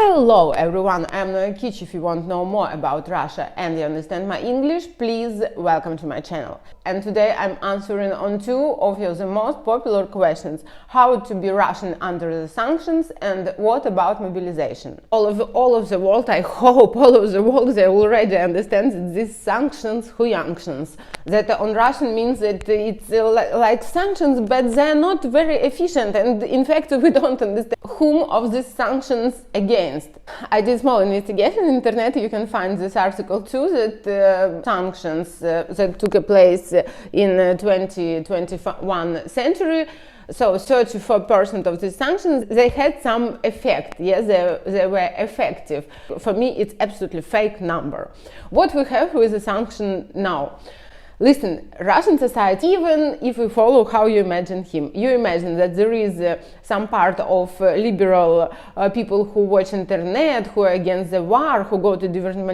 Hello everyone, I'm Naryshkin. If you want to know more about Russia and you understand my English, please welcome to my channel. And today I'm answering on two of the most popular questions: how to be Russian under the sanctions and what about mobilization. All of the world, I hope all of the world, they already understand that these sanctions, huyanctions, that on Russian means that it's like sanctions, but they're not very efficient, and in fact we don't understand whom of these sanctions against. I did small investigation on the internet. You can find this article too, that sanctions that took place in 2021 century, so 34% of the sanctions, they had some effect. Yes, they were effective. For me, it's absolutely fake number. What we have with the sanction now? Listen, Russian society, even if we follow how you imagine him, you imagine that there is some part of liberal people who watch internet, who are against the war, who go to different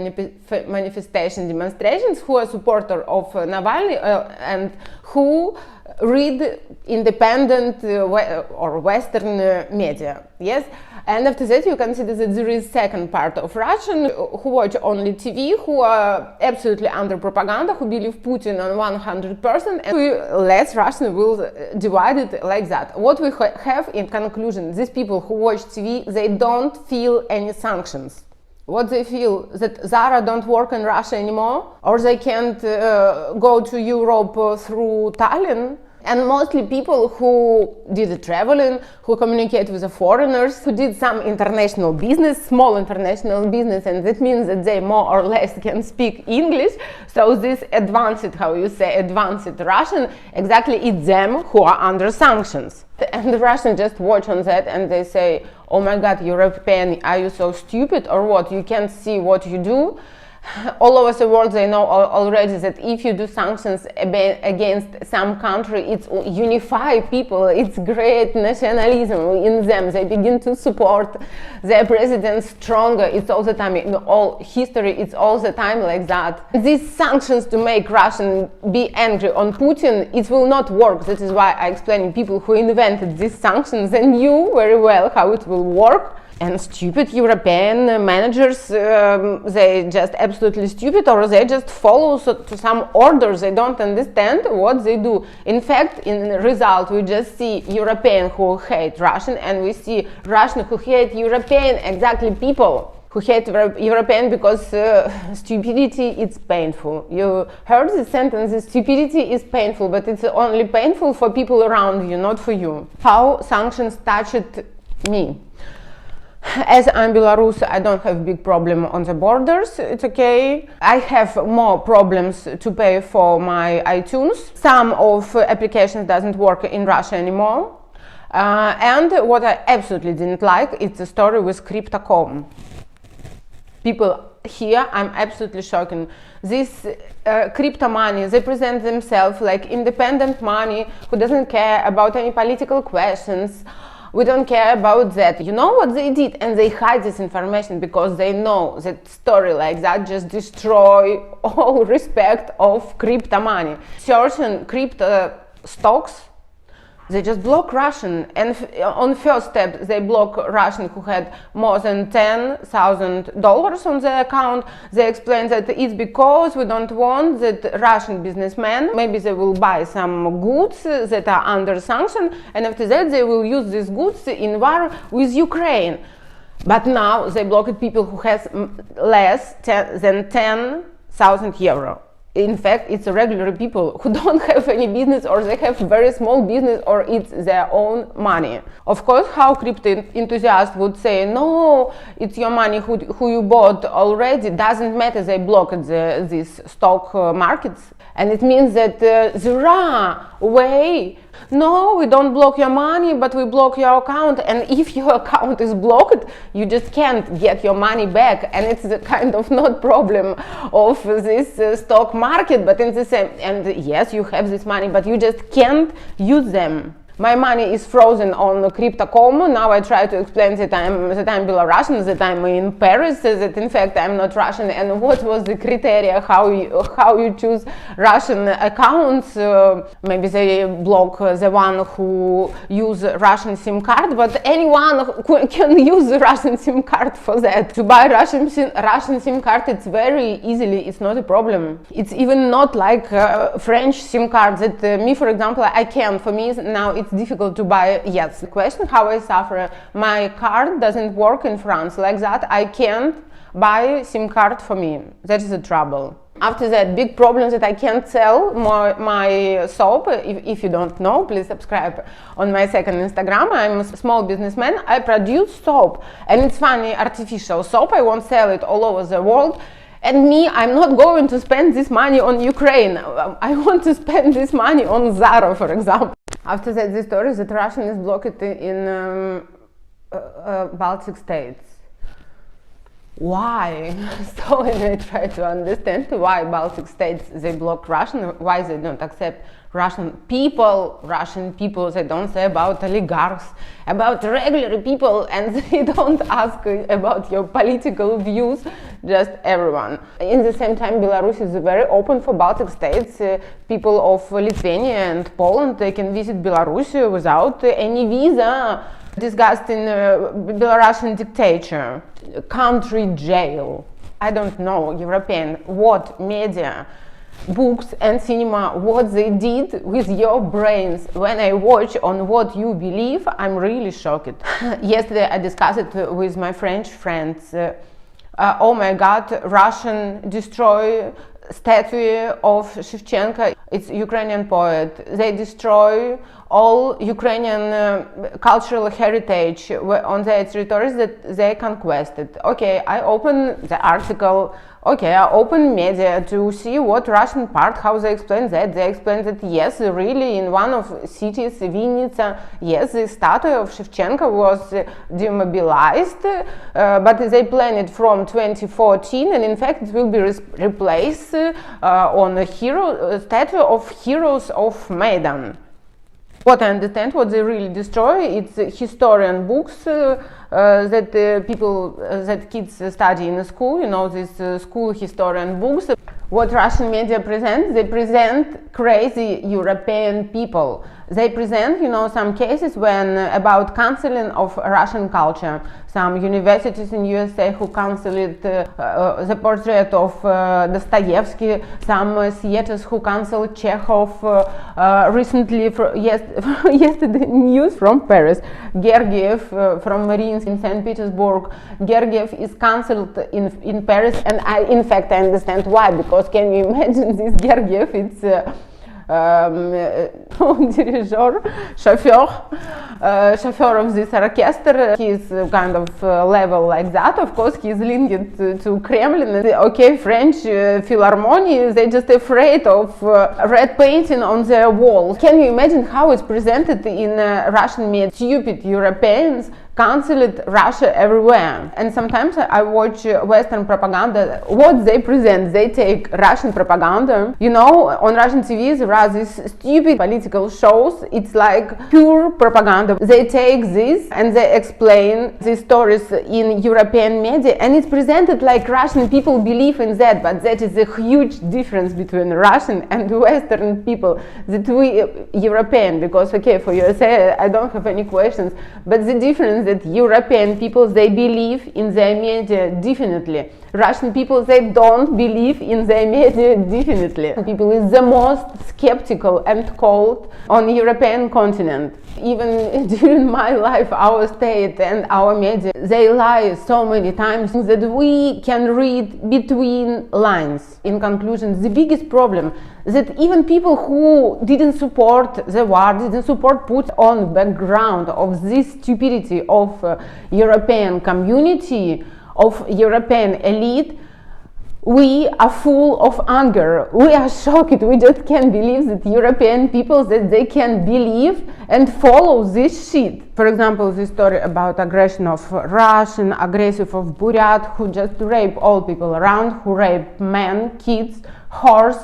manifestations, demonstrations, who are supporter of Navalny and who read independent or Western media. Yes. And after that, you consider that there is second part of Russian who watch only TV, who are absolutely under propaganda, who believe Putin on 100%, and less Russian will divide it like that. What we have in conclusion, these people who watch TV, they don't feel any sanctions. What they feel, that Zara don't work in Russia anymore, or they can't go to Europe through Tallinn. And mostly people who did the traveling, who communicate with the foreigners, who did some international business, small international business, and that means that they more or less can speak English. So this advanced, how you say, advanced Russian, exactly it's them who are under sanctions. And the Russians just watch on that and they say, oh my God, European, are you so stupid or what? You can't see what you do? All over the world they know already that if you do sanctions against some country, it's unify people, it's great nationalism in them, they begin to support their president stronger. It's all the time, in all history, it's all the time like that. These sanctions to make Russians be angry on Putin, it will not work. That is why I explain people who invented these sanctions, they knew very well how it will work. And stupid European managers, they just absolutely stupid, or they just follow to some orders. They don't understand what they do. In fact, in the result, we just see European who hate Russian, and we see Russian who hate European, exactly people who hate European because stupidity is painful. You heard the sentence, stupidity is painful, but it's only painful for people around you, not for you. How sanctions touched me? As I'm Belarus, I don't have big problem on the borders, it's okay. I have more problems to pay for my iTunes. Some of applications doesn't work in Russia anymore. And what I absolutely didn't like, it's a story with crypto.com. People here, I'm absolutely shocking. This crypto money, they present themselves like independent money who doesn't care about any political questions. We don't care about that. You know what they did? And they hide this information because they know that story like that just destroy all respect of crypto money. Certain crypto stocks, they just block Russian, and on first step they block Russian who had more than $10,000 on their account. They explain that it's because we don't want that Russian businessmen, maybe they will buy some goods that are under sanction, and after that they will use these goods in war with Ukraine. But now they blocked people who has less than 10,000 euro. In fact, it's regular people who don't have any business, or they have very small business, or it's their own money. Of course, how crypto enthusiasts would say, no, it's your money who you bought already, doesn't matter, they blocked these stock markets. And it means that there are way. No, we don't block your money, but we block your account. And if your account is blocked, you just can't get your money back. And it's the kind of not problem of this stock market, but in the same. And yes, you have this money, but you just can't use them. My money is frozen on crypto.com. Now I try to explain that I'm Belarusian, that I'm in Paris, that in fact I'm not Russian, and what was the criteria how you choose Russian accounts. Maybe they block the one who use Russian SIM card, but anyone who can use Russian SIM card for that. To buy Russian SIM card, it's very easily, it's not a problem. It's even not like French SIM cards that me, for example, I can. For me now it's difficult to buy. Yes, the question how I suffer, my card doesn't work in France like that. I can't buy SIM card for me. That is the trouble. After that, big problem that I can't sell my soap. If you don't know, please subscribe on my second Instagram. I'm a small businessman. I produce soap, and it's funny, artificial soap. I won't sell it all over the world. And me, I'm not going to spend this money on Ukraine. I want to spend this money on Zara, for example. After that, the story that Russian is blocked in Baltic states. Why? So I try to understand why Baltic states they block Russian, why they don't accept Russian people, they don't say about oligarchs, about regular people, and they don't ask about your political views, just everyone. In the same time, Belarus is very open for Baltic states. People of Lithuania and Poland, they can visit Belarus without any visa. Disgusting Belarusian dictator, country jail. I don't know, European, what media, books and cinema, what they did with your brains. When I watch on what you believe, I'm really shocked. Yesterday I discussed it with my French friends. Oh my God, Russian destroy statue of Shevchenko. It's Ukrainian poet. They destroy all Ukrainian cultural heritage on their territories that they conquered. Okay, I open the article. Okay, I open media to see what Russian part, how they explain that. They explain that yes, really in one of cities, Vinnytsia, yes, the statue of Shevchenko was demobilized, but they planned it from 2014, and in fact it will be replaced on a statue of heroes of Maidan. What I understand, what they really destroy, it's historian books that people, that kids study in school, you know, these school historian books. What Russian media present, they present crazy European people. They present, you know, some cases when about cancelling of Russian culture. Some universities in USA who cancelled the portrait of Dostoevsky. Some theaters who cancelled Chekhov. Recently, yesterday news from Paris. Gergiev from Marines in St. Petersburg. Gergiev is cancelled in Paris, and in fact I understand why, because can you imagine this Gergiev? It's chauffeur of this orchestra. He's kind of level like that. Of course, he's linked to Kremlin. Okay, French Philharmonic, they're just afraid of red painting on their walls. Can you imagine how it's presented in Russian media? Stupid Europeans cancelled Russia everywhere. And sometimes I watch Western propaganda. What they present, they take Russian propaganda. You know, on Russian TV there are these stupid political shows. It's like pure propaganda. They take this and they explain these stories in European media, and it's presented like Russian people believe in that, but that is a huge difference between Russian and Western people. That we European, because okay, for USA I don't have any questions, but the difference that European people, they believe in their media definitely. Russian people, they don't believe in their media definitely. People is the most skeptical and cold on European continent. Even during my life, our state and our media, they lie so many times that we can read between lines. In conclusion, the biggest problem that even people who didn't support the war, didn't support Putin on background of this stupidity of European community, of European elite, we are full of anger. We are shocked. We just can't believe that European people, that they can believe and follow this shit. For example, this story about aggression of Russian, aggressive of Buryat, who just rape all people around, who rape men, kids, horse,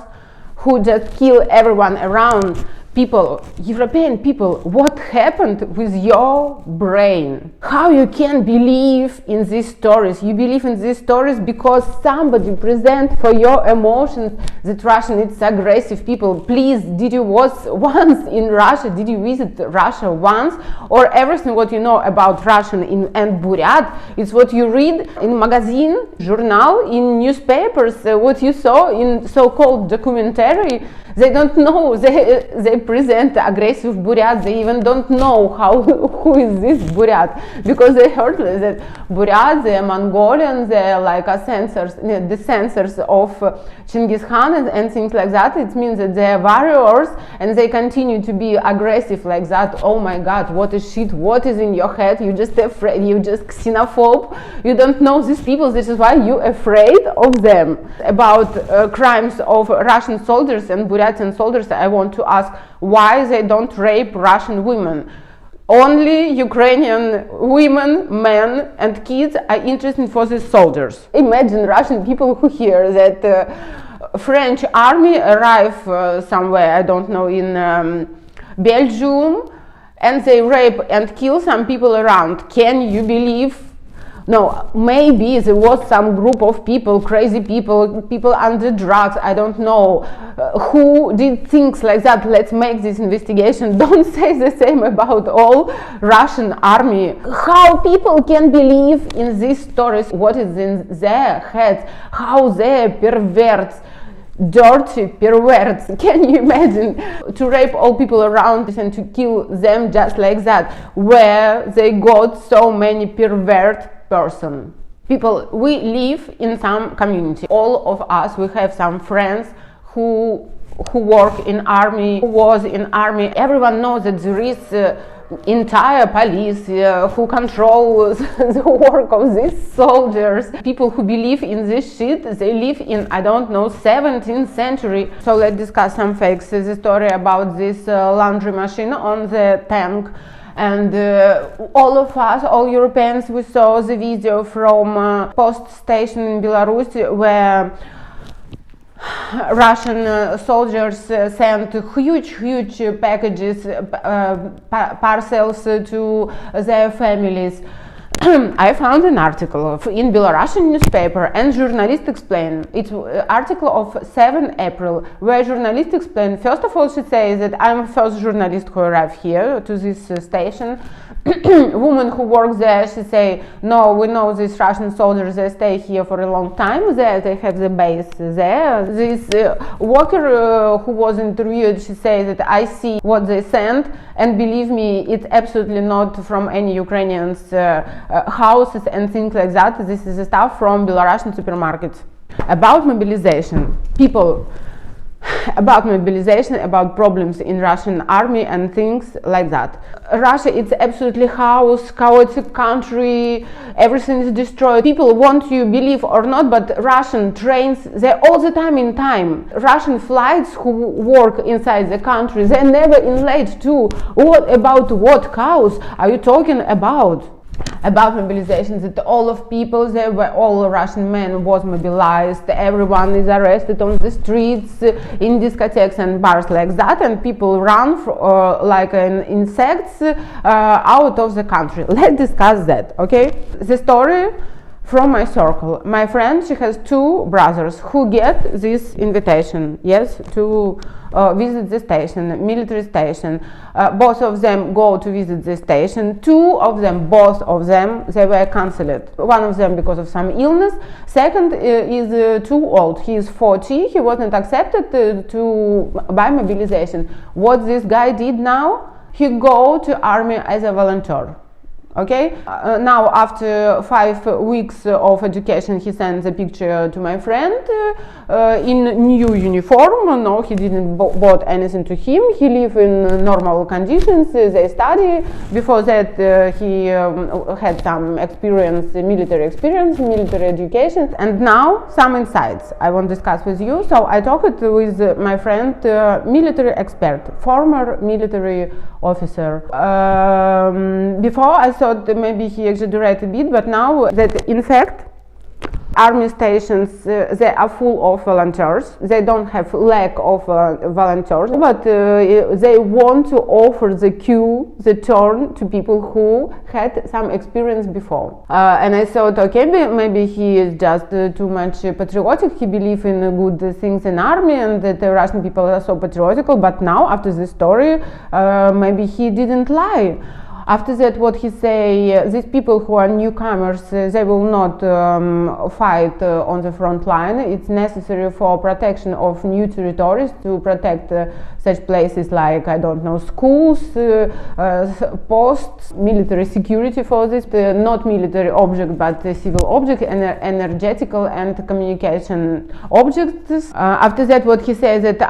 who just kill everyone around. People, European people, what happened with your brain? How you can believe in these stories? You believe in these stories because somebody present for your emotions that Russian it's aggressive people. Please, did you was once in Russia? Did you visit Russia once? Or everything what you know about Russian and Buryat, it's what you read in magazine, journal, in newspapers, what you saw in so-called documentary. They don't know, they present aggressive Buryat, they even don't know who is this Buryat, because they heard that Buryat, they're Mongolian, they're like descendants of Genghis Khan and things like that. It means that they're warriors and they continue to be aggressive like that. Oh my God, what is shit, what is in your head? You just afraid, you just xenophobe, you don't know these people, this is why you're afraid of them. About crimes of Russian soldiers and Buratian soldiers, I want to ask why they don't rape Russian women. Only Ukrainian women, men and kids are interested for these soldiers. Imagine Russian people who hear that French army arrive somewhere, I don't know, in Belgium, and they rape and kill some people around. Can you believe? No, maybe there was some group of people, crazy people, people under drugs, I don't know, who did things like that. Let's make this investigation. Don't say the same about all Russian army. How people can believe in these stories, what is in their heads, how they perverts, dirty perverts. Can you imagine to rape all people around and to kill them just like that, where they got so many pervert person. People, we live in some community. All of us, we have some friends who work in army, who was in army. Everyone knows that there is entire police who controls the work of these soldiers. People who believe in this shit, they live in, I don't know, 17th century. So let's discuss some facts. The story about this laundry machine on the tank. And all of us, all Europeans, we saw the video from post station in Belarus where Russian soldiers sent huge packages, parcels to their families. I found an article in Belarusian newspaper, and journalist explained, it's article of 7 April, where journalist explained, first of all she says that I'm first journalist who arrived here to this station. Woman who works there, she say, no, we know these Russian soldiers, they stay here for a long time, they have the base there. This worker who was interviewed, she says that I see what they sent, and believe me, it's absolutely not from any Ukrainians houses and things like that. This is the stuff from Belarusian supermarkets. About mobilization, people, about mobilization, about problems in Russian army and things like that. Russia, it's absolutely chaotic country, everything is destroyed. People want you believe or not, but Russian trains, they're all the time in time. Russian flights who work inside the country, they're never in late too. What about what chaos are you talking about? About mobilization, that all of people, they were all Russian men was mobilized, everyone is arrested on the streets, in discotheques and bars like that, and people run like insects out of the country. Let's discuss that, okay? The story from my circle. My friend, she has 2 brothers who get this invitation, yes, to visit the station, military station. Both of them go to visit the station. 2 of them, both of them, they were cancelled. One of them because of some illness. Second is too old. He is 40. He wasn't accepted by mobilization. What this guy did now? He go to army as a volunteer. Okay, now after 5 weeks of education, he sends a picture to my friend in new uniform. No, he didn't bought anything to him. He live in normal conditions. They study. Before that, he had some experience, military education. And now some insights I want to discuss with you. So I talked with my friend, military expert, former military officer. Before I thought maybe he exaggerated a bit, but now that in fact army stations, they are full of volunteers. They don't have lack of volunteers, but they want to offer the turn to people who had some experience before. And I thought, okay, maybe he is just too much patriotic. He believes in good things in army, and that the Russian people are so patriotical. But now, after this story, maybe he didn't lie. After that, what he say, these people who are newcomers, they will not fight on the front line. It's necessary for protection of new territories, to protect such places like, I don't know, schools, posts, military security for this, not military object, but civil object, energetical and communication objects. After that, what he says, that